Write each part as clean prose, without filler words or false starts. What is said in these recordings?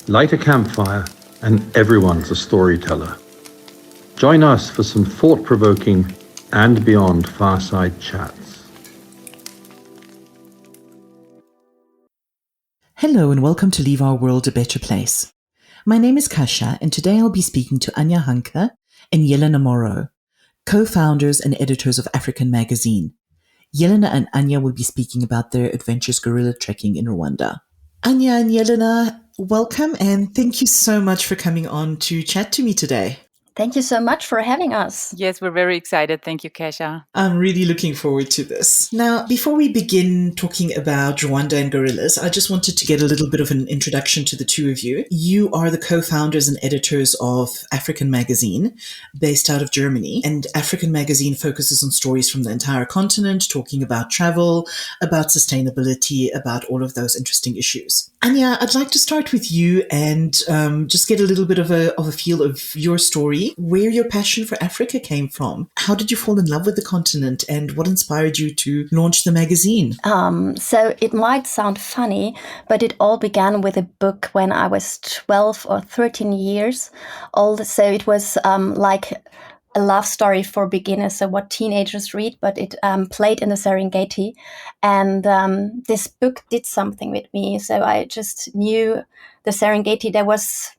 Light a campfire, and everyone's a storyteller. Join us for some thought-provoking and beyond fireside chats. Hello and welcome to Leave Our World a Better Place. My name is Kasia, and today I'll be speaking to Anja Hanke and Jelena Moro, co-founders and editors of African Magazine. Jelena and Anja will be speaking about their adventures guerrilla trekking in Rwanda. Anja and Jelena, welcome and thank you so much for coming on to chat to me today. Thank you so much for having us. Yes, we're very excited. Thank you, Kasia. I'm really looking forward to this. Now, before we begin talking about Rwanda and gorillas, I just wanted to get a little bit of an introduction to the two of you. You are the co-founders and editors of African Magazine, based out of Germany. And African Magazine focuses on stories from the entire continent, talking about travel, about sustainability, about all of those interesting issues. Anja, I'd like to start with you and just get a little bit of a feel of your story, where your passion for Africa came from. How did you fall in love with the continent and what inspired you to launch the magazine? So it might sound funny, but it all began with a book when I was 12 or 13 years old. So it was like a love story for beginners, so what teenagers read, but it played in the Serengeti. And this book did something with me. So I just knew the Serengeti, there was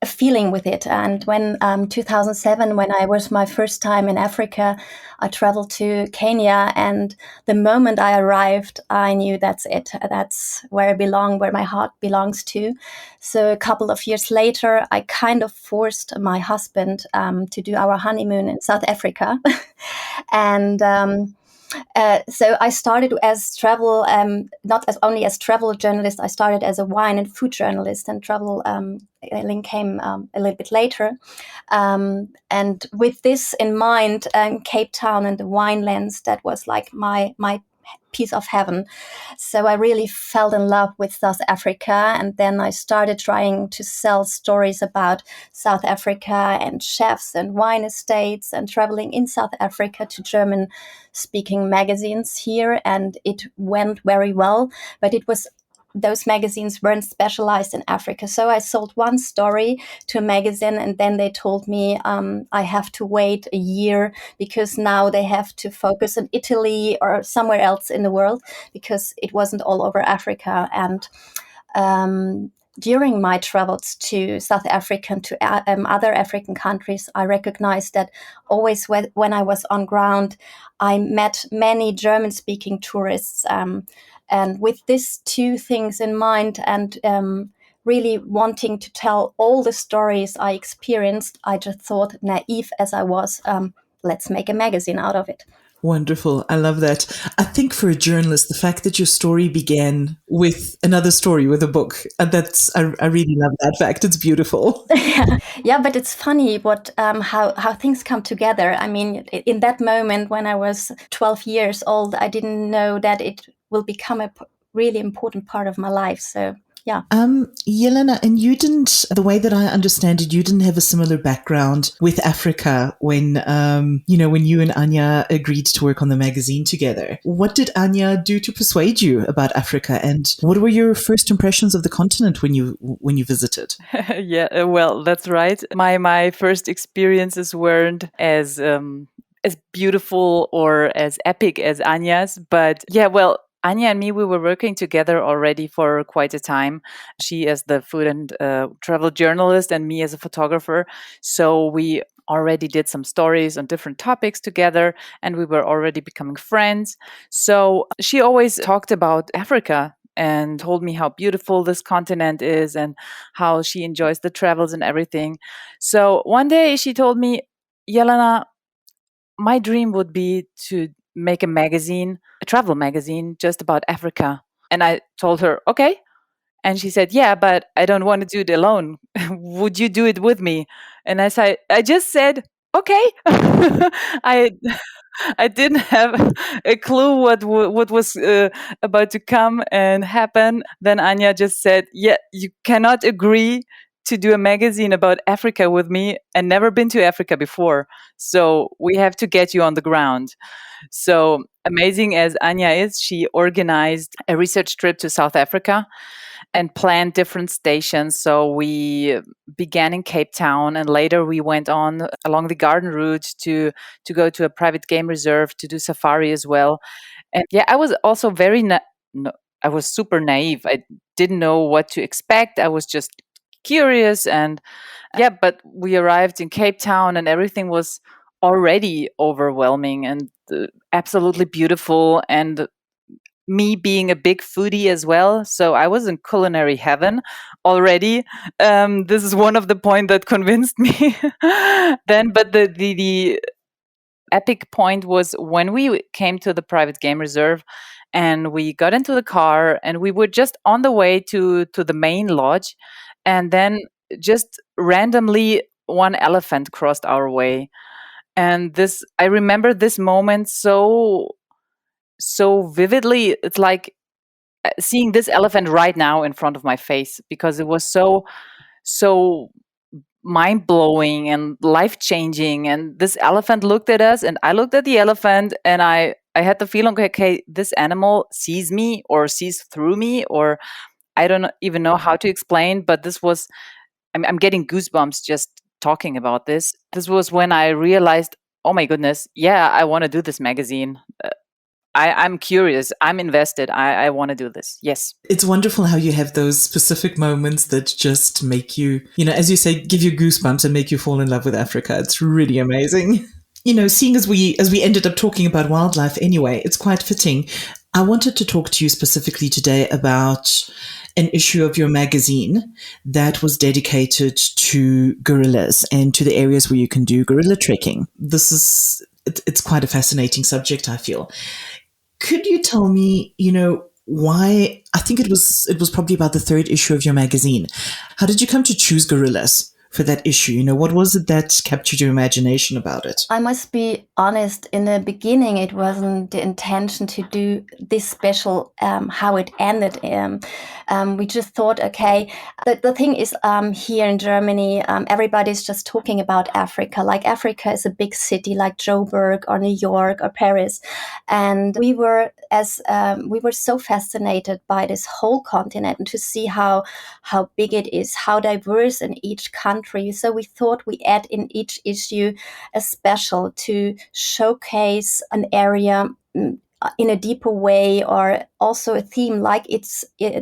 a feeling with it. And when 2007, when I was my first time in Africa, I traveled to Kenya, and the moment I arrived, I knew that's it. That's where I belong, where my heart belongs to. So a couple of years later, I kind of forced my husband to do our honeymoon in South Africa. And so I started as travel, not as only as travel journalist. I started as a wine and food journalist, and travel came a little bit later. And with this in mind, Cape Town and the winelands, that was like my piece of heaven. So I really fell in love with South Africa, and then I started trying to sell stories about South Africa and chefs and wine estates, and traveling in South Africa to German-speaking magazines here, and it went very well. But those magazines weren't specialized in Africa. So I sold one story to a magazine, and then they told me I have to wait a year because now they have to focus on Italy or somewhere else in the world, because it wasn't all over Africa. And during my travels to South Africa and to other African countries, I recognized that always when I was on ground, I met many German-speaking tourists. And with these two things in mind, and really wanting to tell all the stories I experienced, I just thought, naive as I was, let's make a magazine out of it. Wonderful. I love that. I think for a journalist, the fact that your story began with another story, with a book, I really love that fact. It's beautiful. Yeah, but it's funny how things come together. I mean, in that moment when I was 12 years old, I didn't know that it will become a really important part of my life. So yeah. Jelena, and you didn't, the way that I understand it, you didn't have a similar background with Africa when you and Anja agreed to work on the magazine together. What did Anja do to persuade you about Africa, and what were your first impressions of the continent when you visited? Yeah, well, that's right. My first experiences weren't as beautiful or as epic as Anja's, but yeah, well, Anja and me, we were working together already for quite a time. She as the food and travel journalist, and me as a photographer. So we already did some stories on different topics together, and we were already becoming friends. So she always talked about Africa and told me how beautiful this continent is and how she enjoys the travels and everything. So one day she told me, Jelena, my dream would be to make a travel magazine just about Africa. And I told her, okay. And she said, yeah, but I don't want to do it alone. Would you do it with me? And I just said, okay. I didn't have a clue what was about to come and happen. Then Anja just said, yeah, you cannot agree to do a magazine about Africa with me and never been to Africa before. So we have to get you on the ground. So amazing as Anja is, she organized a research trip to South Africa and planned different stations. So we began in Cape Town, and later we went on along the garden route to go to a private game reserve to do safari as well. And yeah, I was also I was super naive. I didn't know what to expect. I was just curious, and yeah, but we arrived in Cape Town and everything was already overwhelming and absolutely beautiful, and me being a big foodie as well, so I was in culinary heaven already. This is one of the points that convinced me. Then, but the epic point was when we came to the private game reserve and we got into the car and we were just on the way to the main lodge, and then just randomly one elephant crossed our way. And this, I remember this moment so vividly. It's like seeing this elephant right now in front of my face, because it was so mind blowing and life changing. And this elephant looked at us, and I looked at the elephant, and I had the feeling, okay, this animal sees me or sees through me, or I don't even know how to explain. But this was, I'm getting goosebumps just talking about this. This was when I realized, oh my goodness, yeah, I want to do this magazine. I'm curious. I'm invested. I want to do this. Yes. It's wonderful how you have those specific moments that just make you, as you say, give you goosebumps and make you fall in love with Africa. It's really amazing. Seeing as we ended up talking about wildlife anyway, it's quite fitting. I wanted to talk to you specifically today about an issue of your magazine that was dedicated to gorillas and to the areas where you can do gorilla trekking. It's quite a fascinating subject, I feel. Could you tell me, why? I think it was probably about the third issue of your magazine. How did you come to choose gorillas for that issue? What was it that captured your imagination about it? I must be honest, in the beginning, it wasn't the intention to do this special, how it ended. We just thought, okay, the thing is, here in Germany, everybody's just talking about Africa. Like Africa is a big city like Joburg or New York or Paris. And we were so fascinated by this whole continent and to see how big it is, how diverse in each country. So we thought we add in each issue a special to showcase an area in a deeper way, or also a theme like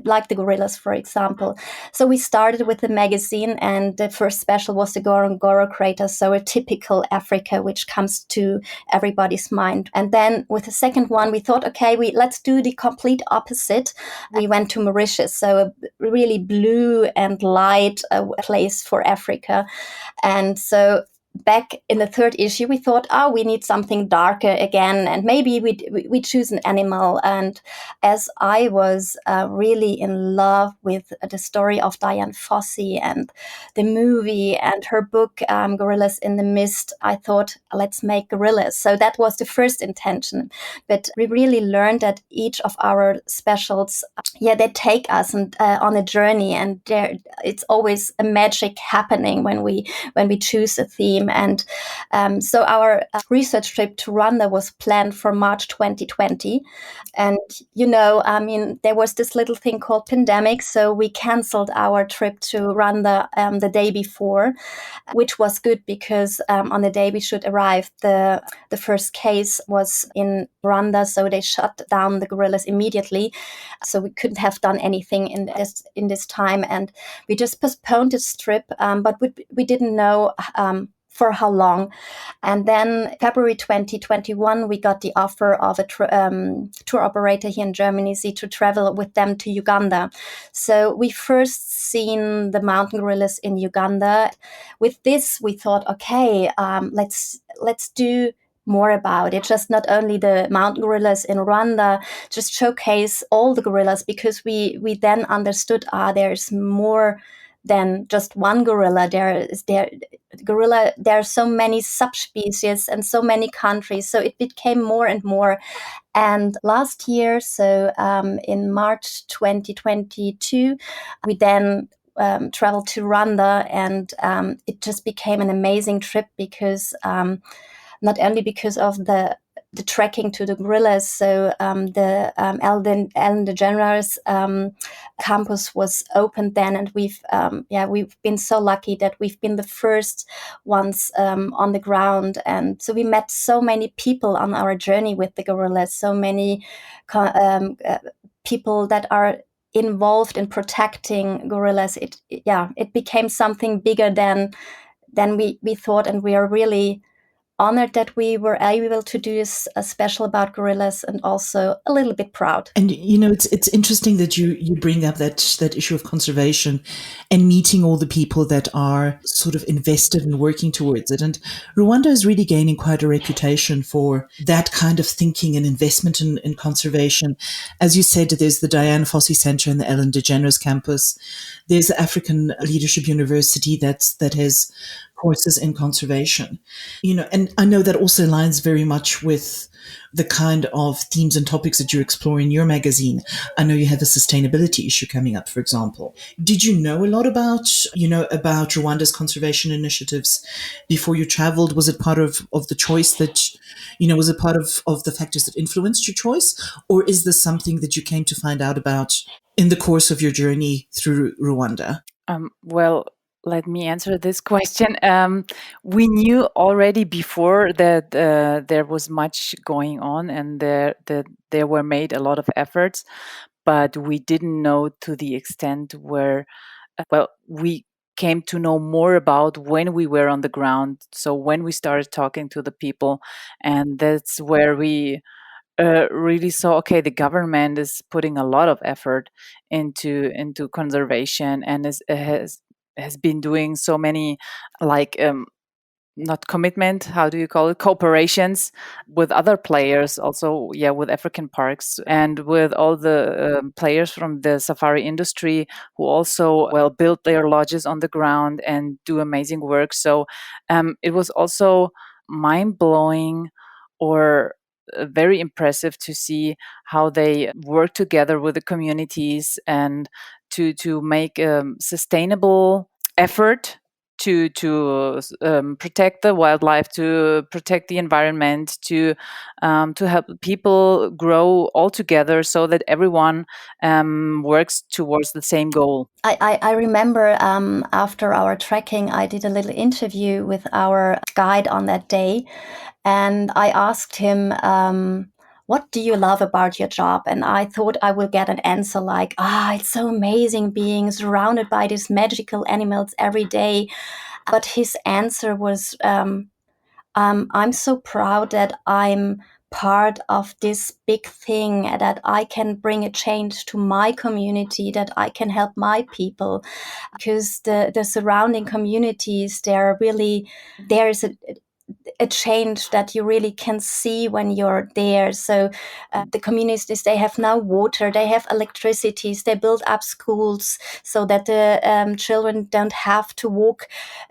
like the gorillas, for example. So we started with the magazine, and the first special was the Ngorongoro crater, so a typical Africa, which comes to everybody's mind. And then with the second one, we thought, okay, let's do the complete opposite. We went to Mauritius, so a really blue and light place for Africa. And so back in the third issue, we thought, we need something darker again, and maybe we choose an animal. And as I was really in love with the story of Dian Fossey and the movie and her book, Gorillas in the Mist, I thought, let's make gorillas. So that was the first intention. But we really learned that each of our specials, they take us on a journey, and it's always a magic happening when we choose a theme. And so our research trip to Rwanda was planned for March 2020. And, there was this little thing called pandemic. So we canceled our trip to Rwanda the day before, which was good because on the day we should arrive, the first case was in Rwanda. So they shut down the gorillas immediately. So we couldn't have done anything in this time. And we just postponed this trip, but we didn't know for how long. And then February 2021, we got the offer of a tour operator here in Germany to travel with them to Uganda. So we first seen the mountain gorillas in Uganda. With this, we thought, okay, let's do more about it. Just not only the mountain gorillas in Rwanda, just showcase all the gorillas, because we then understood, there's more than just one gorilla. There are so many subspecies and so many countries. So it became more and more. And last year, so in March 2022, we then traveled to Rwanda, and it just became an amazing trip because not only because of the trekking to the gorillas. So the Ellen DeGeneres campus was opened then, and we've been so lucky that we've been the first ones on the ground, and so we met so many people on our journey with the gorillas. So many people that are involved in protecting gorillas. It became something bigger than we thought, and we are really honored that we were able to do a special about gorillas, and also a little bit proud. And it's interesting that you bring up that issue of conservation and meeting all the people that are sort of invested in working towards it. And Rwanda is really gaining quite a reputation for that kind of thinking and investment in conservation. As you said, there's the Dian Fossey Center and the Ellen DeGeneres campus. There's the African Leadership University that has courses in conservation. And I know that also aligns very much with the kind of themes and topics that you explore in your magazine. I know you have a sustainability issue coming up, for example. Did you know a lot about Rwanda's conservation initiatives before you traveled? Was it part of the choice that, was it part of the factors that influenced your choice? Or is this something that you came to find out about in the course of your journey through Rwanda? Well, let me answer this question. We knew already before that there was much going on, and there were made a lot of efforts, but we didn't know to the extent where, we came to know more about when we were on the ground. So when we started talking to the people, and that's where we really saw, okay, the government is putting a lot of effort into conservation, and has been doing so many, like, not commitment, how do you call it, cooperations with other players, also, with African parks, and with all the players from the safari industry, who also build their lodges on the ground and do amazing work. So it was also mind-blowing, or very impressive, to see how they work together with the communities, and to make a sustainable effort to protect the wildlife, to protect the environment, to help people grow all together, so that everyone works towards the same goal. I remember after our trekking, I did a little interview with our guide on that day, and I asked him, what do you love about your job? And I thought I will get an answer like, it's so amazing being surrounded by these magical animals every day. But his answer was, I'm so proud that I'm part of this big thing, that I can bring a change to my community, that I can help my people, because the surrounding communities, there is a change that you really can see when you're there. So the communities, they have now water, they have electricities, they build up schools so that the children don't have to walk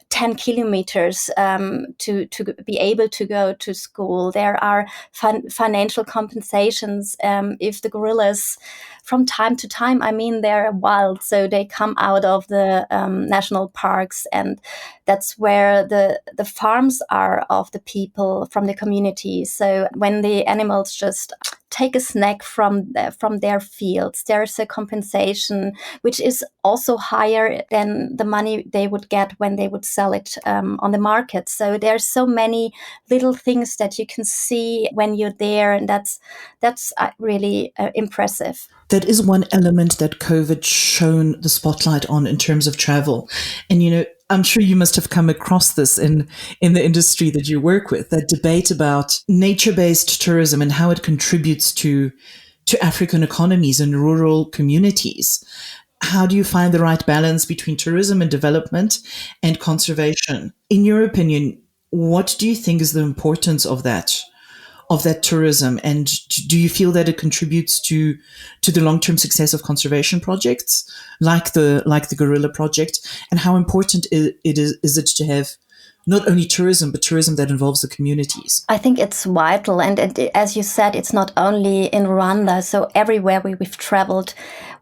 10 kilometers to be able to go to school. There are financial compensations if the gorillas, from time to time, I mean, they're wild, so they come out of the national parks, and that's where the farms are of the people from the community. So when the animals just take a snack from their fields, there's a compensation which is also higher than the money they would get when they would sell it on the market. So there's so many little things that you can see when you're there, and that's really impressive. That is one element that COVID shone the spotlight on in terms of travel. And, I'm sure you must have come across this in the industry that you work with, that debate about nature-based tourism and how it contributes to African economies and rural communities. How do you find the right balance between tourism and development and conservation? In your opinion, what do you think is the importance of that tourism, and do you feel that it contributes to the long-term success of conservation projects like the gorilla project? And how important is it to have not only tourism, but tourism that involves the communities? I think it's vital. And as you said, it's not only in Rwanda. So everywhere we've traveled,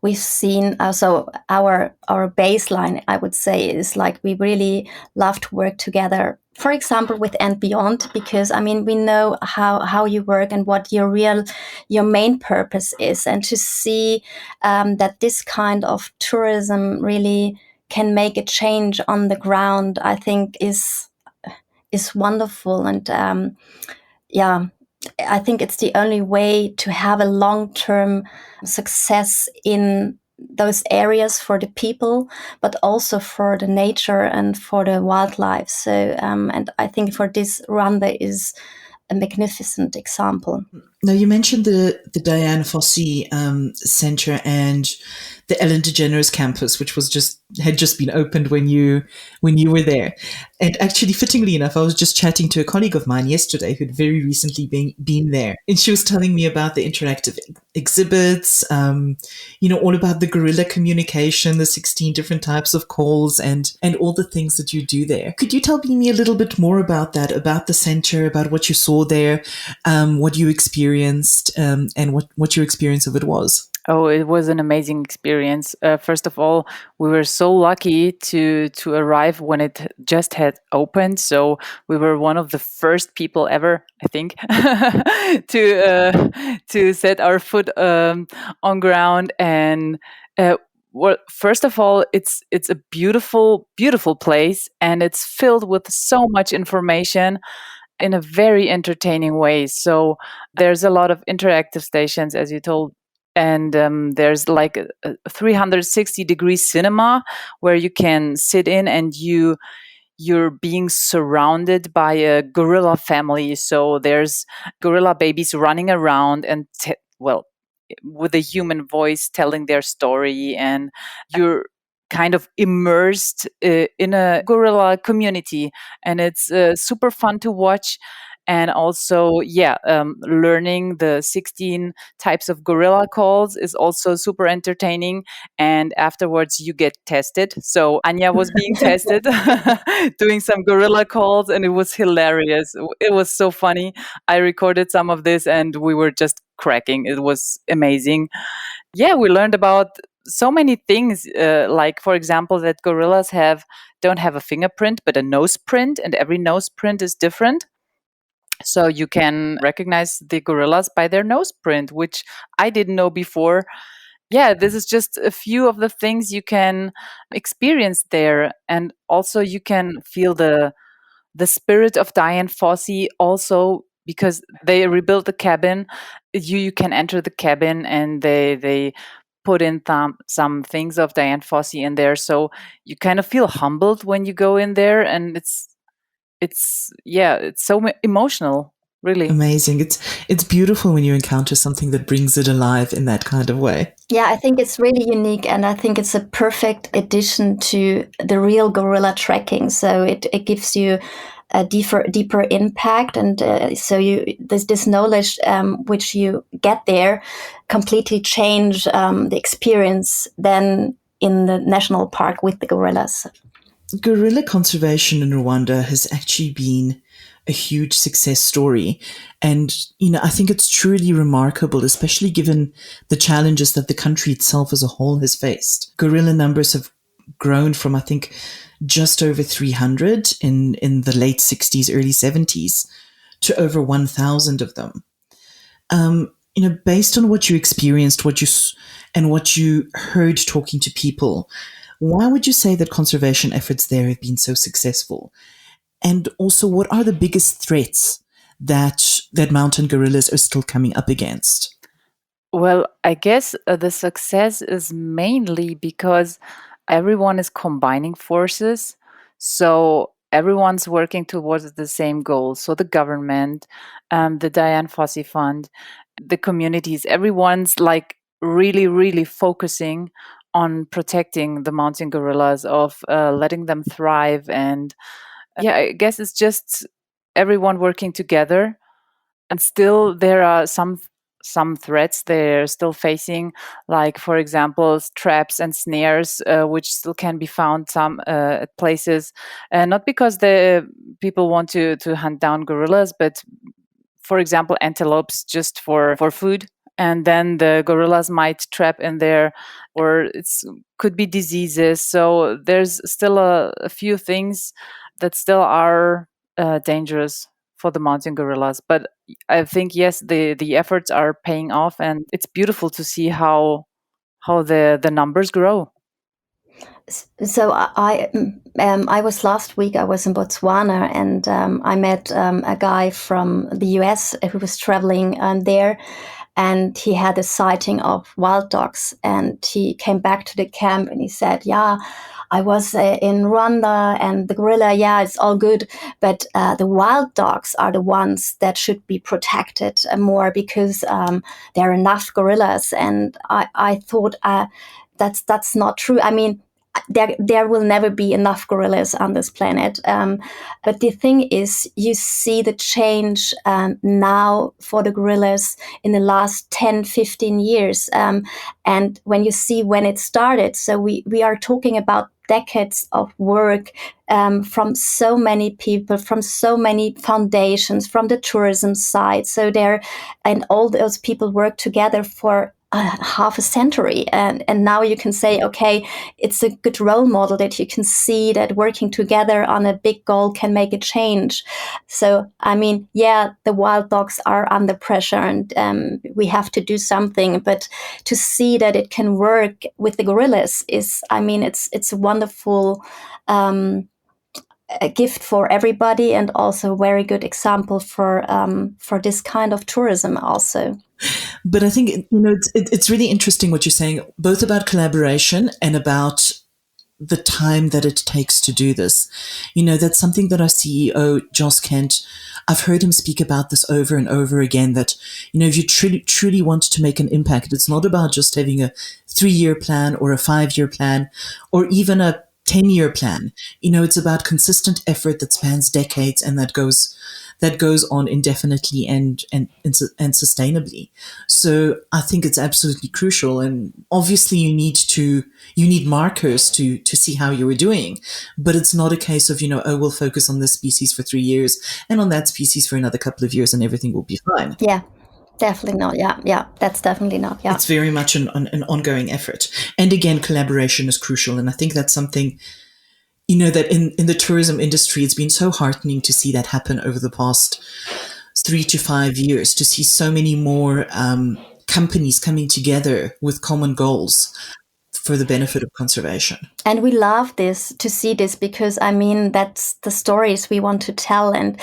we've seen also our baseline, I would say, is like we really love to work together. For example, with And Beyond, because I mean, we know how you work and what your main purpose is. And to see that this kind of tourism really can make a change on the ground, I think is wonderful. And I think it's the only way to have a long-term success in those areas for the people, but also for the nature and for the wildlife. So, and I think for this, Rwanda is a magnificent example. Now, you mentioned the Dian Fossey Center and the Ellen DeGeneres campus, which had just been opened when you were there. And actually, fittingly enough, I was just chatting to a colleague of mine yesterday who'd very recently been there, and she was telling me about the interactive exhibits, all about the guerrilla communication, the 16 different types of calls, and all the things that you do there. Could you tell me a little bit more about that, about the center, about what you saw there, what you experienced, and what your experience of it was? Oh, it was an amazing experience. First of all, we were so lucky to arrive when it just had opened. So we were one of the first people ever, I think, to set our foot on ground. And well, first of all, it's a beautiful, beautiful place, and it's filled with so much information in a very entertaining way. So there's a lot of interactive stations, as you told. And there's like a 360-degree cinema where you can sit in and you're being surrounded by a gorilla family. So there's gorilla babies running around and with a human voice telling their story, and you're kind of immersed in a gorilla community, and it's super fun to watch. And also, learning the 16 types of gorilla calls is also super entertaining. And afterwards, you get tested. So Anja was being tested, doing some gorilla calls, and it was hilarious. It was so funny. I recorded some of this, and we were just cracking. It was amazing. Yeah, we learned about so many things, like, for example, that gorillas don't have a fingerprint, but a nose print, and every nose print is different. So you can recognize the gorillas by their nose print, which I didn't know before. Yeah, this is just a few of the things you can experience there. And also you can feel the spirit of Dian Fossey also, because they rebuilt the cabin. You can enter the cabin, and they put in some things of Dian Fossey in there. So you kind of feel humbled when you go in there, and it's so emotional, really. Amazing. It's beautiful when you encounter something that brings it alive in that kind of way. Yeah, I think it's really unique, and I think it's a perfect addition to the real gorilla trekking. So it gives you a deeper impact, and so this knowledge which you get there completely change the experience than in the national park with the gorillas. Gorilla conservation in Rwanda has actually been a huge success story. And, I think it's truly remarkable, especially given the challenges that the country itself as a whole has faced. Gorilla numbers have grown from, I think, just over 300 in the late 60s, early 70s, to over 1,000 of them. Based on what you experienced, what you heard talking to people, why would you say that conservation efforts there have been so successful? And also, what are the biggest threats that mountain gorillas are still coming up against? Well, I guess the success is mainly because everyone is combining forces. So everyone's working towards the same goal. So the government, the Dian Fossey Fund, the communities, everyone's like really, really focusing on protecting the mountain gorillas, of letting them thrive. And I guess it's just everyone working together. And still there are some some threats they're still facing, like, for example, traps and snares, which still can be found some at places, not because the people want to hunt down gorillas, but for example, antelopes just for food. And then the gorillas might trap in there, or it's could be diseases. So there's still a few things that still are dangerous for the mountain gorillas. But I think, yes, the efforts are paying off, and it's beautiful to see how the numbers grow. So I was last week. I was in Botswana, and I met a guy from the US who was traveling there, and he had a sighting of wild dogs. And he came back to the camp, and he said, "Yeah, I was in Rwanda, and the gorilla. Yeah, it's all good, but the wild dogs are the ones that should be protected more because there are enough gorillas." And I thought that's not true. I mean, there will never be enough gorillas on this planet. But the thing is, you see the change now for the gorillas in the last 10, 15 years. And when you see when it started, so we are talking about decades of work from so many people, from so many foundations, from the tourism side. So and all those people work together for half a century, and now you can say, okay, it's a good role model that you can see that working together on a big goal can make a change. So I mean, yeah, the wild dogs are under pressure, and we have to do something, but to see that it can work with the gorillas is, I mean, it's a wonderful a gift for everybody, and also a very good example for this kind of tourism also. But I think, it's really interesting what you're saying, both about collaboration and about the time that it takes to do this. That's something that our CEO, Joss Kent, I've heard him speak about this over and over again, that, if you truly want to make an impact, it's not about just having a 3-year plan or a 5-year plan or even a 10-year plan. It's about consistent effort that spans decades and that goes on indefinitely and sustainably. So I think it's absolutely crucial. And obviously you need markers to see how you are doing, but it's not a case of, we'll focus on this species for 3 years and on that species for another couple of years and everything will be fine. Yeah. Definitely not. Yeah, that's definitely not. Yeah, it's very much an ongoing effort. And again, collaboration is crucial. And I think that's something, that in the tourism industry, it's been so heartening to see that happen over the past 3 to 5 years, to see so many more companies coming together with common goals for the benefit of conservation. And we love to see this, because I mean, that's the stories we want to tell, and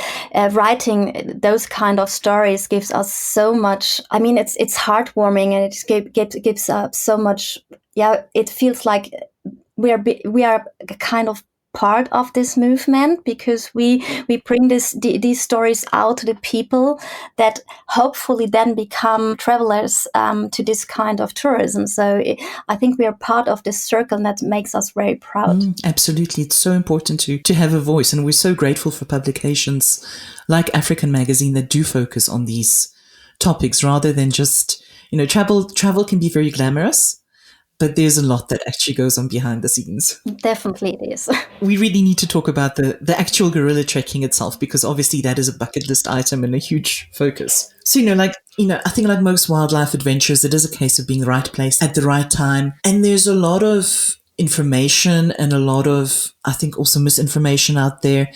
writing those kind of stories gives us so much. I mean, it's heartwarming, and it gives so much. Yeah, it feels like we are kind of part of this movement, because we bring these stories out to the people that hopefully then become travelers to this kind of tourism. So I think we are part of this circle, and that makes us very proud. Absolutely. It's so important to have a voice, and we're so grateful for publications like African Magazine that do focus on these topics rather than just, travel can be very glamorous, but there's a lot that actually goes on behind the scenes. Definitely it is. We really need to talk about the actual gorilla trekking itself, because obviously that is a bucket list item and a huge focus. So, I think like most wildlife adventures, it is a case of being the right place at the right time. And there's a lot of information and a lot of, I think, also misinformation out there.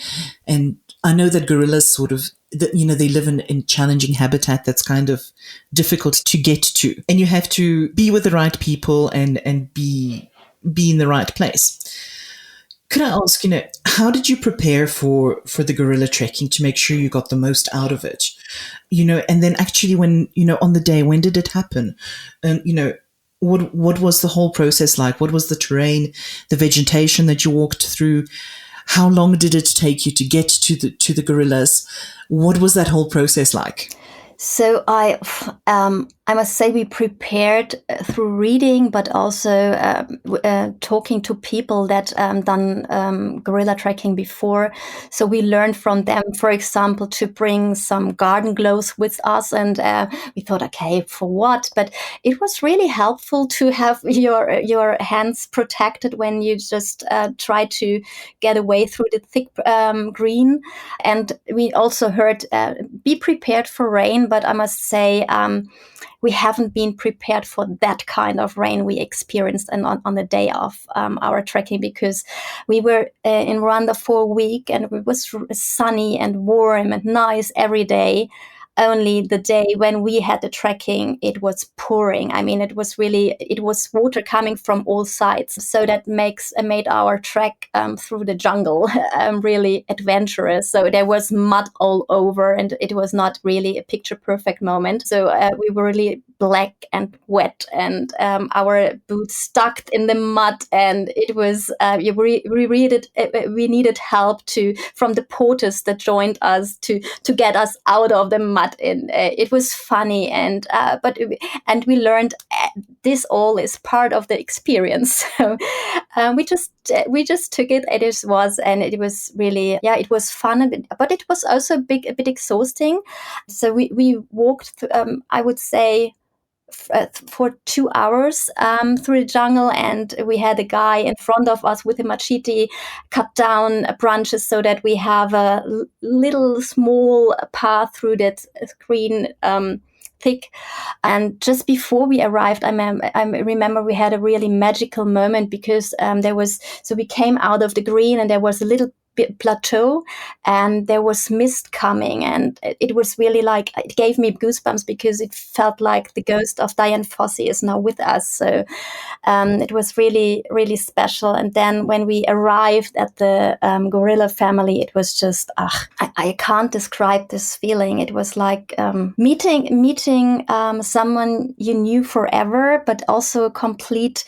And I know that gorillas sort of, they live in challenging habitat that's kind of difficult to get to. And you have to be with the right people and be in the right place. Could I ask, how did you prepare for the gorilla trekking to make sure you got the most out of it? And then actually when, on the day, when did it happen? What was the whole process like? What was the terrain, the vegetation that you walked through? How long did it take you to get to the gorillas? What was that whole process like? So I I must say we prepared through reading, but also talking to people that done gorilla trekking before. So we learned from them, for example, to bring some garden gloves with us, and we thought, okay, for what? But it was really helpful to have your hands protected when you just try to get away through the thick green. And we also heard, be prepared for rain, but I must say, we haven't been prepared for that kind of rain we experienced on the day of our trekking, because we were in Rwanda for a week and it was sunny and warm and nice every day. Only the day when we had the trekking, it was pouring. I mean, it was water coming from all sides. So that made our trek through the jungle really adventurous. So there was mud all over, and it was not really a picture perfect moment. So we were really black and wet, and our boots stuck in the mud, and it was we needed help from the porters that joined us to get us out of the mud. And it was funny, and we learned this all is part of the experience. So we just took it. It was really, yeah, it was fun, but it was also a bit exhausting. So we walked, I would say, for 2 hours through the jungle, and we had a guy in front of us with a machete cut down branches so that we have a little small path through that green thick. And just before we arrived, I remember we had a really magical moment, because we came out of the green and there was a little plateau and there was mist coming, and it was really like, it gave me goosebumps because it felt like the ghost of Dian Fossey is now with us. So it was really, really special. And then when we arrived at the gorilla family, it was just, I can't describe this feeling. It was like meeting someone you knew forever, but also a complete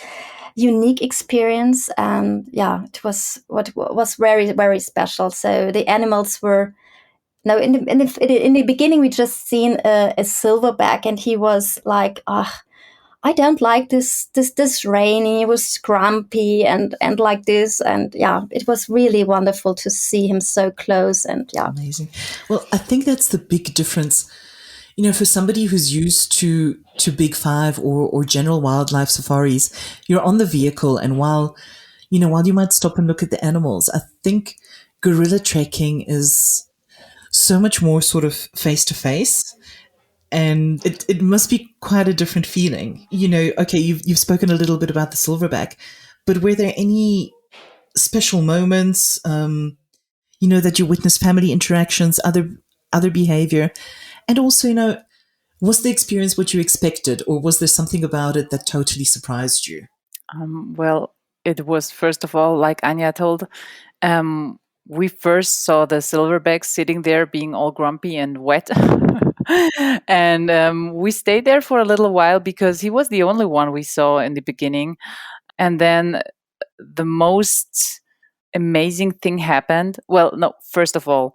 unique experience. And yeah, it was very, very special. So the animals were, no, in the beginning we just seen a silverback, and he was like, I don't like this rain. And he was grumpy and like this. And yeah, it was really wonderful to see him so close. And yeah, amazing. Well, I think that's the big difference. You know, for somebody who's used to Big Five or general wildlife safaris, you're on the vehicle, and while you might stop and look at the animals, I think gorilla trekking is so much more sort of face to face, and it must be quite a different feeling. You know, okay, you've spoken a little bit about the silverback, but were there any special moments, that you witnessed family interactions, other behavior, and also, was the experience what you expected, or was there something about it that totally surprised you? Well, it was, first of all, like Anja told, we first saw the silverback sitting there being all grumpy and wet. And we stayed there for a little while because he was the only one we saw in the beginning. And then the most amazing thing happened. Well, no, first of all,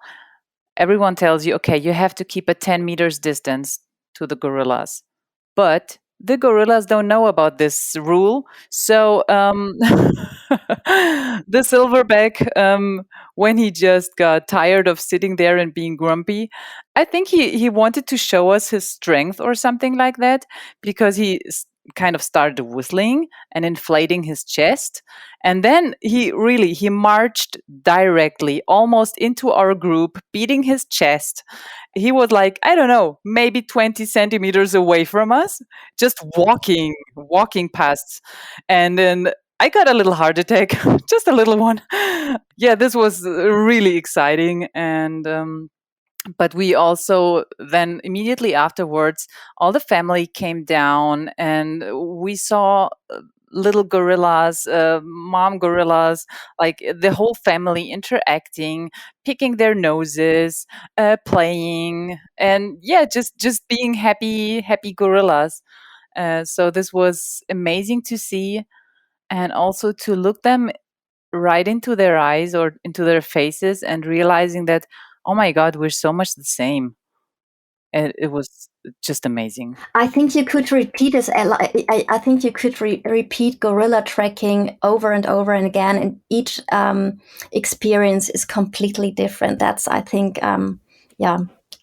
everyone tells you, okay, you have to keep a 10 meters distance to the gorillas. But the gorillas don't know about this rule. So the silverback, when he just got tired of sitting there and being grumpy, I think he wanted to show us his strength or something like that, because he kind of started whistling and inflating his chest. And then he marched directly almost into our group, beating his chest. He was like, I don't know, maybe 20 centimeters away from us, just walking past. And then I got a little heart attack, just a little one. Yeah, this was really exciting. And but we also then immediately afterwards, all the family came down and we saw little gorillas, mom gorillas, like the whole family interacting, picking their noses, playing, and yeah, just being happy gorillas. So this was amazing to see, and also to look them right into their eyes or into their faces and realizing that, oh my god, we're so much the same. And it was just amazing. I think you could repeat this. I think you could repeat gorilla trekking over and over and again, and each experience is completely different. That's, I think, yeah.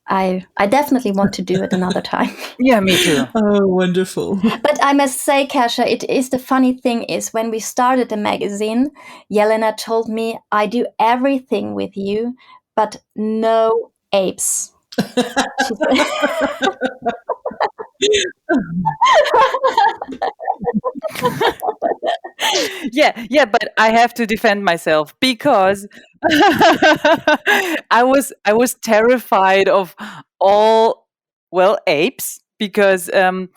I definitely want to do it another time. Yeah, me too. Oh, wonderful. But I must say, Kasia, it is the funny thing is when we started the magazine, Jelena told me, I do everything with you, but no apes. She said. Yeah, but I have to defend myself because I was terrified of all, well, apes, because when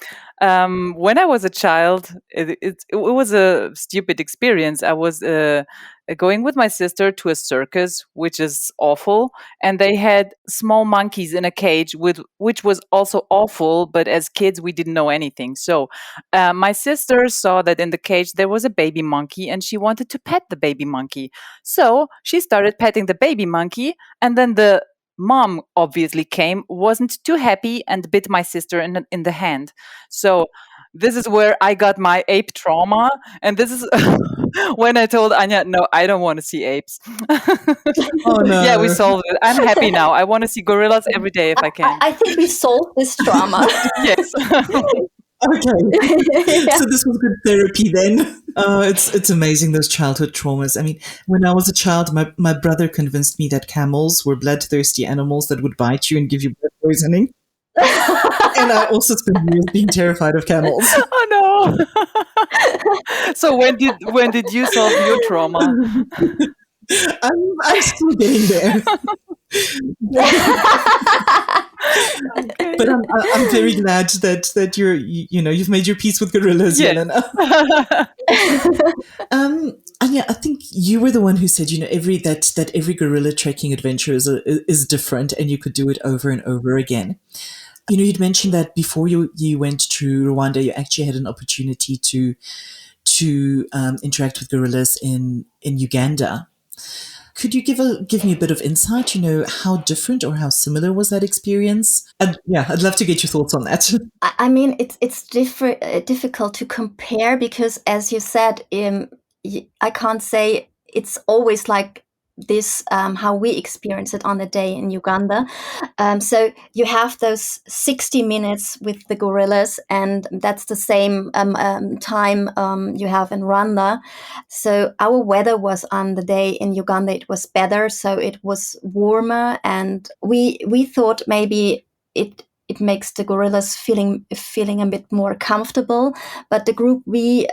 I was a child, it was a stupid experience. I was going with my sister to a circus, which is awful, and they had small monkeys in a cage, which was also awful. But as kids, we didn't know anything. So my sister saw that in the cage there was a baby monkey, and she wanted to pet the baby monkey. So she started petting the baby monkey, and then the mom obviously came, wasn't too happy, and bit my sister in the hand. So this is where I got my ape trauma, and this is when I told Anja, no, I don't want to see apes. Oh, no. Yeah, we solved it. I'm happy now. I want to see gorillas every day if I can. I think we solved this trauma. Yes. Okay. Yeah. So this was good therapy then. It's amazing, those childhood traumas. I mean, when I was a child, my brother convinced me that camels were bloodthirsty animals that would bite you and give you blood poisoning. And I also spent years being terrified of camels. Oh no. So when did you solve your trauma? I'm still getting there. But I'm very glad that you've made your peace with gorillas, Yeah. Jelena. Anja, I think you were the one who said, that every gorilla trekking adventure is different, and you could do it over and over again. You'd mentioned that before you went to Rwanda, you actually had an opportunity to interact with gorillas in Uganda. Could you give me a bit of insight? How different or how similar was that experience? I'd love to get your thoughts on that. I mean, it's difficult to compare because, as you said, I can't say it's always like this, how we experience it on the day in Uganda. So you have those 60 minutes with the gorillas, and that's the same time you have in Rwanda. So our weather was on the day in Uganda, it was better, so it was warmer, and we thought maybe it makes the gorillas feeling a bit more comfortable. But the group we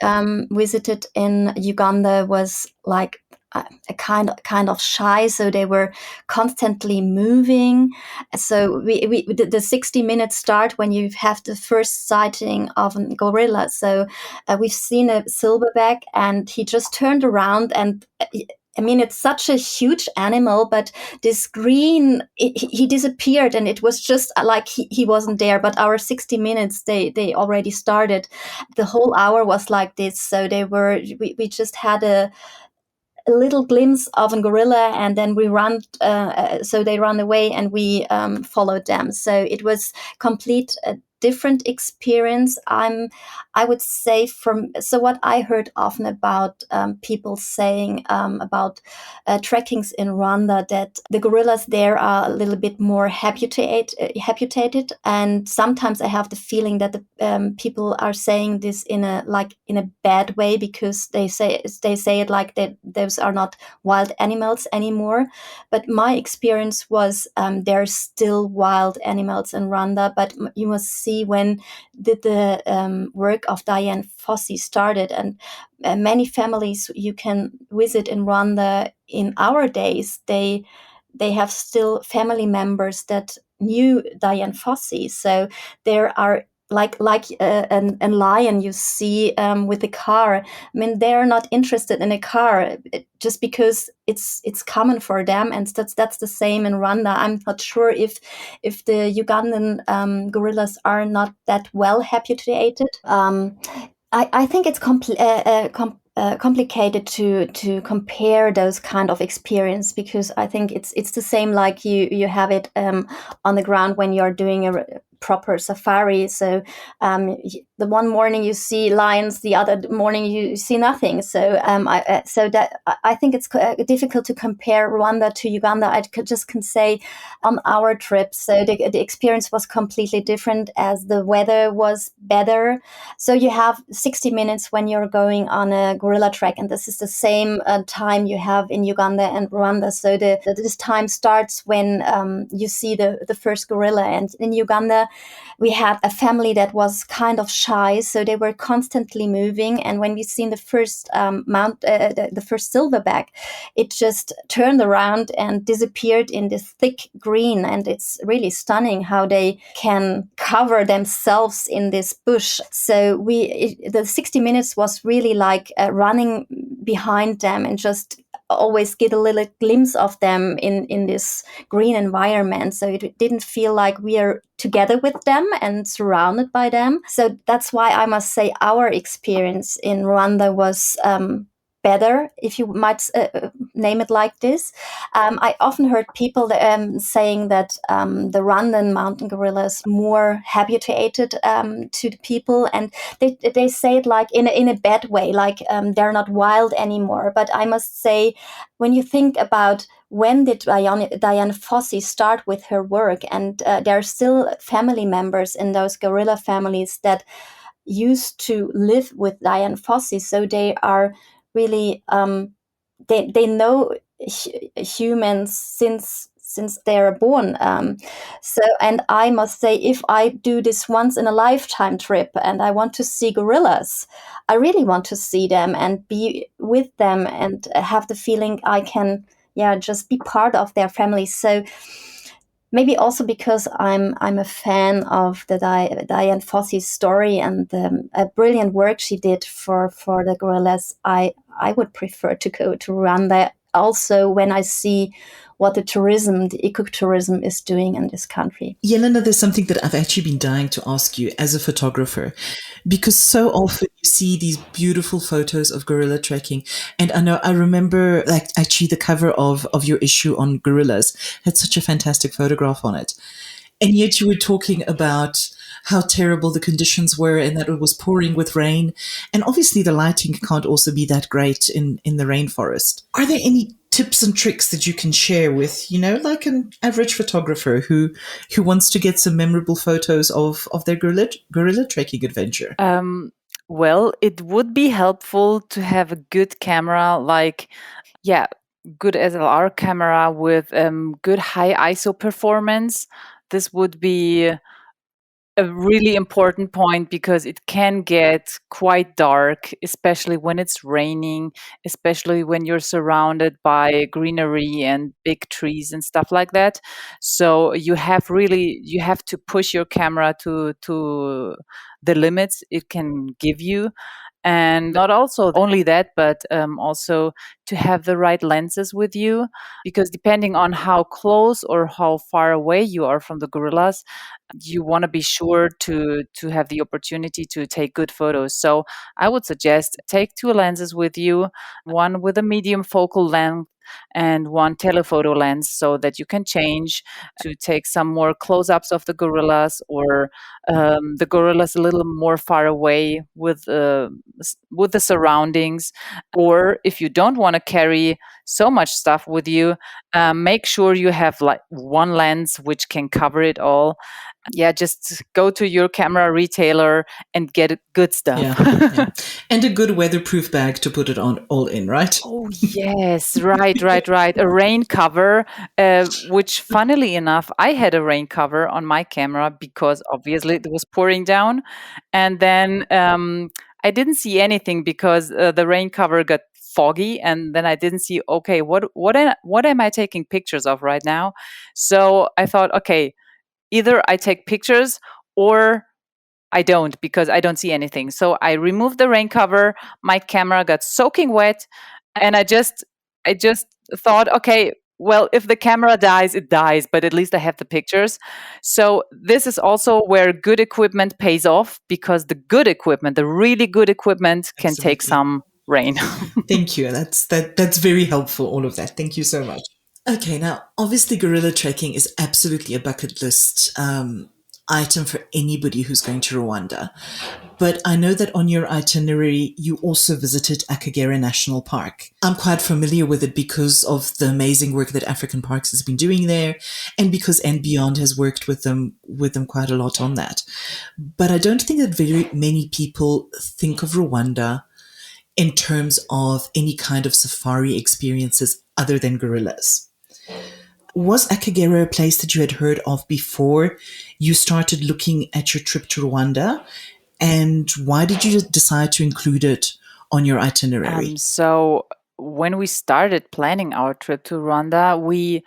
visited in Uganda was like a kind of shy, so they were constantly moving. So the 60 minutes start when you have the first sighting of a gorilla. So we've seen a silverback, and he just turned around, and I mean, it's such a huge animal, but this green, he disappeared, and it was just like he wasn't there. But our 60 minutes, they already started. The whole hour was like this. So we just had a little glimpse of a gorilla, and then we ran. So they ran away, and we followed them. So it was complete different experience. I would say so what I heard often about people saying about trekkings in Rwanda, that the gorillas there are a little bit more habituated, and sometimes I have the feeling that the people are saying this in a bad way, because they say it like that those are not wild animals anymore. But my experience was there are still wild animals in Rwanda, but you must see when the work of Dian Fossey started, and many families you can visit in Rwanda in our days, they have still family members that knew Dian Fossey. So there are like a lion you see with a car. I mean, they're not interested in a car just because it's common for them, and that's the same in Rwanda. I'm not sure if the Ugandan gorillas are not that well habituated. I think it's complicated to compare those kind of experience, because I think it's the same like you have it on the ground when you're doing a proper safari. So the one morning you see lions, the other morning you see nothing. So I think it's difficult to compare Rwanda to Uganda. I can say on our trip, so the experience was completely different as the weather was better. So you have 60 minutes when you're going on a gorilla trek, and this is the same time you have in Uganda and Rwanda. So this time starts when you see the first gorilla. And in Uganda, we had a family that was kind of shy, so they were constantly moving. And when we seen the first the first silverback, it just turned around and disappeared in this thick green. And it's really stunning how they can cover themselves in this bush. So the 60 minutes was really like running behind them and just always get a little glimpse of them in this green environment. So it didn't feel like we are together with them and surrounded by them. So that's why I must say our experience in Rwanda was better, if you might name it like this. I often heard people saying that the Rwandan mountain gorillas more habituated to the people, and they say it like in a bad way, like they're not wild anymore. But I must say, when you think about when did Dian Fossey start with her work, and there are still family members in those gorilla families that used to live with Dian Fossey, so they are really they know humans since they are born. And I must say, if I do this once in a lifetime trip and I want to see gorillas, I really want to see them and be with them and have the feeling I can just be part of their family. So maybe also because I'm a fan of the Dian Fossey's story and the brilliant work she did for the gorillas, I would prefer to go to Rwanda also when I see what the ecotourism is doing in this country. Jelena, there's something that I've actually been dying to ask you as a photographer, because so often you see these beautiful photos of gorilla trekking. And I remember like actually the cover of your issue on gorillas had such a fantastic photograph on it. And yet you were talking about how terrible the conditions were and that it was pouring with rain. And obviously the lighting can't also be that great in the rainforest. Are there any tips and tricks that you can share with, like an average photographer who wants to get some memorable photos of their gorilla trekking adventure? Well, it would be helpful to have a good camera, good SLR camera with good high ISO performance. This would be a really important point because it can get quite dark, especially when it's raining, especially when you're surrounded by greenery and big trees and stuff like that. So you have to push your camera to the limits it can give you. And not also only that, but also to have the right lenses with you, because depending on how close or how far away you are from the gorillas, you want to be sure to have the opportunity to take good photos. So I would suggest take 2 lenses with you, one with a medium focal length and one telephoto lens, so that you can change to take some more close-ups of the gorillas or the gorillas a little more far away with the surroundings. Or if you don't want to carry so much stuff with you, make sure you have like one lens which can cover it all. Just go to your camera retailer and get good stuff. Yeah. And a good weatherproof bag to put it on all in, right? Oh, yes. Right. A rain cover, which funnily enough, I had a rain cover on my camera because obviously it was pouring down. And then I didn't see anything because the rain cover got foggy, and then I didn't see, okay, what am I taking pictures of right now? So I thought, okay, either I take pictures or I don't, because I don't see anything. So I removed the rain cover. My camera got soaking wet, and I just thought, okay, well, if the camera dies, it dies, but at least I have the pictures. So this is also where good equipment pays off, because the good equipment, the really good equipment, can take some rain. Thank you. That's very helpful, all of that. Thank you so much. Okay, now, obviously, gorilla trekking is absolutely a bucket list item for anybody who's going to Rwanda. But I know that on your itinerary, you also visited Akagera National Park. I'm quite familiar with it because of the amazing work that African Parks has been doing there, and because And Beyond has worked with them quite a lot on that. But I don't think that very many people think of Rwanda in terms of any kind of safari experiences other than gorillas. Was Akagera a place that you had heard of before you started looking at your trip to Rwanda? And why did you decide to include it on your itinerary? So when we started planning our trip to Rwanda, we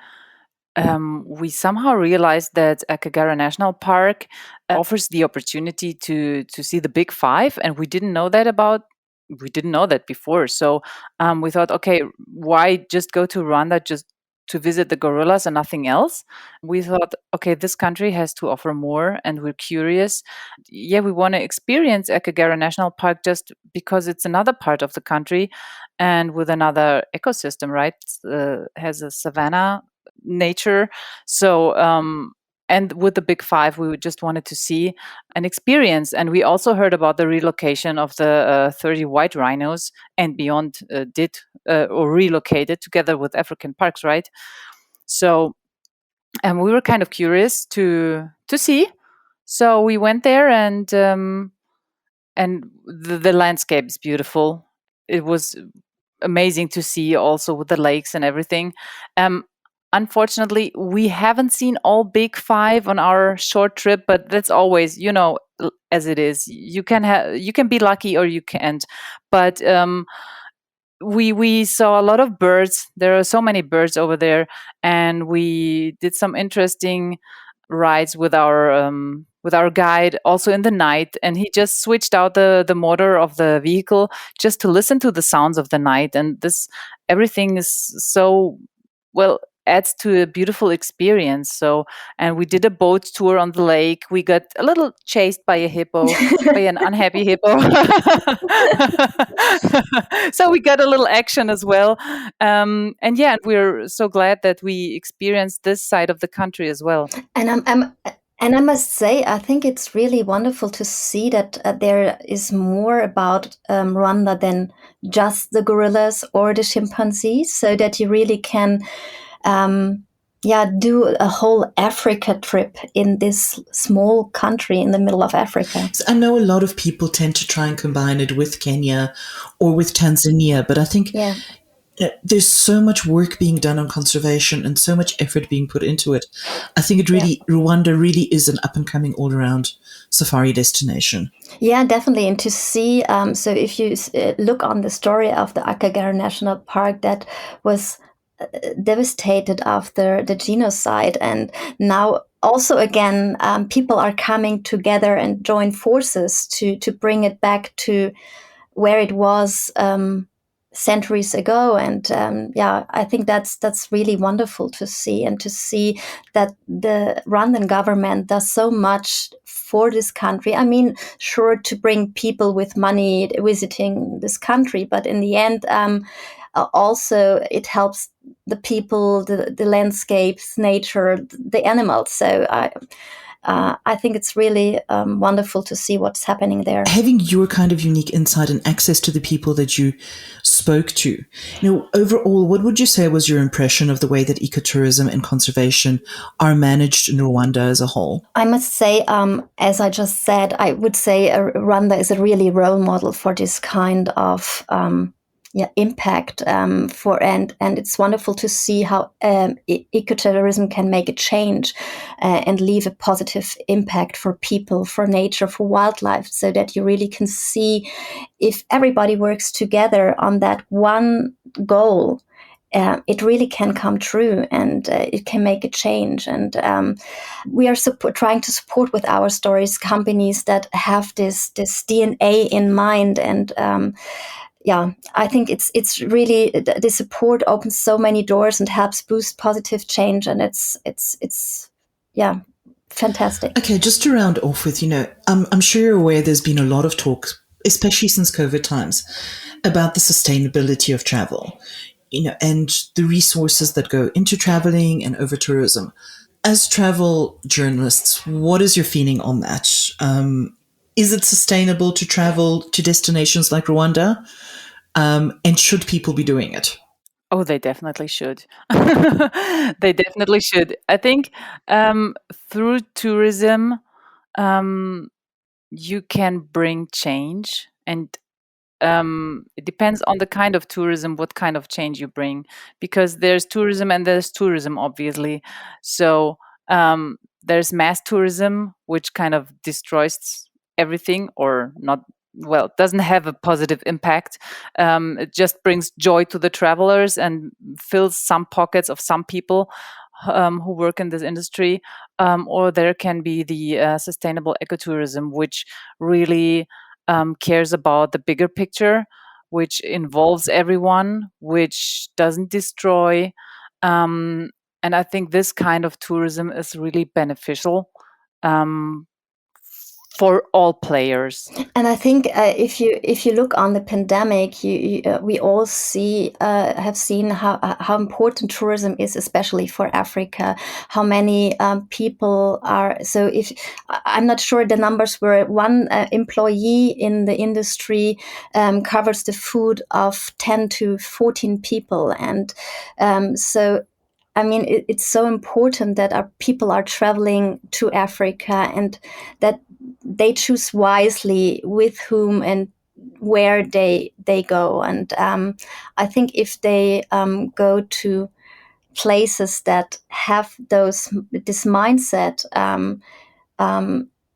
somehow realized that Akagera National Park offers the opportunity to see the Big Five, and we didn't know that before. So we thought, okay, why just go to Rwanda just to visit the gorillas and nothing else? We thought, okay, this country has to offer more, and we're curious. Yeah, we want to experience Akagera National Park just because it's another part of the country and with another ecosystem, right? Has a savanna nature. So, and with the Big Five, we just wanted to see an experience. And we also heard about the relocation of the 30 white rhinos, and Beyond did or relocated together with African Parks, right? So, and we were kind of curious to see. So we went there, and the landscape is beautiful. It was amazing to see, also with the lakes and everything. Unfortunately, we haven't seen all Big Five on our short trip, but that's always, as it is. You can be lucky or you can't. But we saw a lot of birds. There are so many birds over there, and we did some interesting rides with our guide also in the night, and he just switched out the motor of the vehicle just to listen to the sounds of the night. And this everything is so well adds to a beautiful experience. So, and we did a boat tour on the lake. We got a little chased by a hippo, by an unhappy hippo. So we got a little action as well. And yeah, we're so glad that we experienced this side of the country as well. And I must say, I think it's really wonderful to see that there is more about Rwanda than just the gorillas or the chimpanzees, so that you really can do a whole Africa trip in this small country in the middle of Africa. So I know a lot of people tend to try and combine it with Kenya or with Tanzania, but I think there's so much work being done on conservation and so much effort being put into it. I think Rwanda really is an up-and-coming all-around safari destination. Yeah, definitely. And to see, so if you look on the story of the Akagera National Park, that was devastated after the genocide, and now also again people are coming together and join forces to bring it back to where it was centuries ago. And I think that's really wonderful to see, and to see that the Rwandan government does so much for this country. I mean, sure, to bring people with money visiting this country, but in the end also it helps the people, the landscapes, nature, the animals. So I think it's really wonderful to see what's happening there. Having your kind of unique insight and access to the people that you spoke to, overall, what would you say was your impression of the way that ecotourism and conservation are managed in Rwanda as a whole? I must say, as I just said, I would say Rwanda is a really role model for this kind of impact and it's wonderful to see how ecotourism can make a change and leave a positive impact for people, for nature, for wildlife, so that you really can see if everybody works together on that one goal, it really can come true, and it can make a change. And we are trying to support with our stories companies that have this DNA in mind. And I think it's really, the support opens so many doors and helps boost positive change, and it's fantastic. Okay, just to round off with, I'm sure you're aware there's been a lot of talk, especially since COVID times, about the sustainability of travel, and the resources that go into traveling and over tourism. as travel journalists, what is your feeling on that? Is it sustainable to travel to destinations like Rwanda? And should people be doing it? Oh, they definitely should. They definitely should. I think through tourism, you can bring change, and it depends on the kind of tourism, what kind of change you bring, because there's tourism and there's tourism, obviously. So there's mass tourism, which kind of destroys everything, or not, well, doesn't have a positive impact. It just brings joy to the travelers and fills some pockets of some people who work in this industry. Or there can be the sustainable ecotourism, which really cares about the bigger picture, which involves everyone, which doesn't destroy. And I think this kind of tourism is really beneficial for all players. And I think if you look on the pandemic, we all have seen how important tourism is, especially for Africa. How many people are so? If I'm not sure the numbers were, one employee in the industry covers the food of 10 to 14 people, and so. I mean, it's so important that our people are traveling to Africa and that they choose wisely with whom and where they go. And I think if they go to places that have this mindset,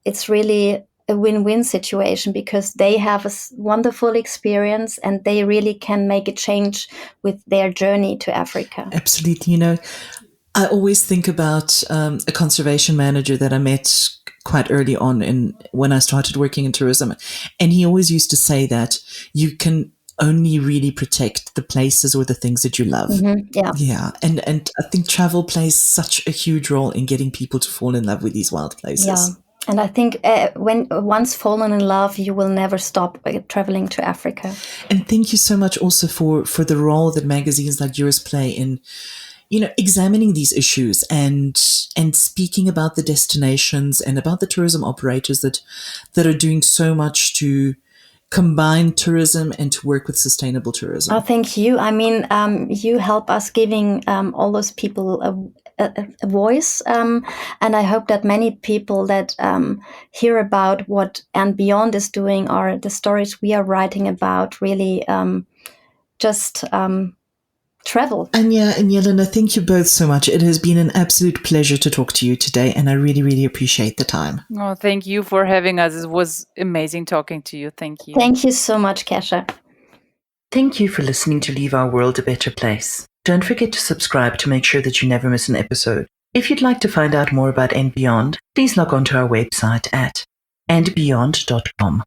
it's really a win-win situation, because they have a wonderful experience and they really can make a change with their journey to Africa. Absolutely. I always think about a conservation manager that I met quite early on when I started working in tourism. And he always used to say that you can only really protect the places or the things that you love. Mm-hmm, yeah. Yeah. And I think travel plays such a huge role in getting people to fall in love with these wild places. Yeah. And I think when once fallen in love, you will never stop traveling to Africa. And thank you so much also for the role that magazines like yours play in, examining these issues and speaking about the destinations and about the tourism operators that are doing so much to combine tourism and to work with sustainable tourism. Oh, thank you. I mean, you help us giving all those people a voice. And I hope that many people that hear about what And Beyond is doing, or the stories we are writing about, really just travel. Anja and Jelena, thank you both so much. It has been an absolute pleasure to talk to you today, and I really, really appreciate the time. Oh, thank you for having us. It was amazing talking to you. Thank you. Thank you so much, Kesha. Thank you for listening to Leave Our World a Better Place. Don't forget to subscribe to make sure that you never miss an episode. If you'd like to find out more about And Beyond, please log on to our website at andbeyond.com.